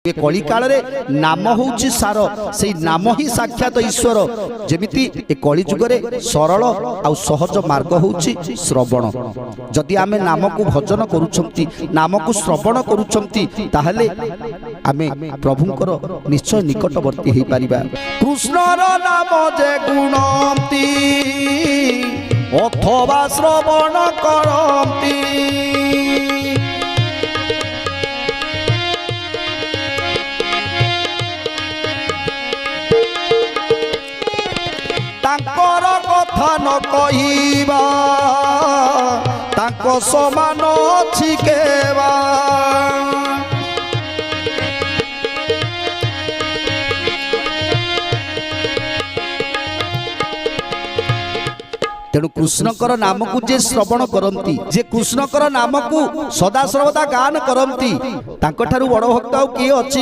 ए कली काल रे नाम होउछि सार से नाम ही साक्षात ईश्वर जेमिति ए कली जुग रे सरल आ सहज मार्ग होउछि श्रवण। जदि आमे नाम को भजन करूछंती नाम को श्रवण करूछंती ताहले आमे प्रभुंकर निश्चय निकटवर्ती हेई परिबा। कृष्णर नाम जे गुणंती अथवा श्रवण करंती तांकर कथा न कहिबा तांको समान अछि केबा। तेणु कृष्णकर नाम को जे श्रवण करंती जे कृष्णकर नाम को सदा सर्वदा गान करंती तांको ठारू बड़ भक्त आउ किए अछि।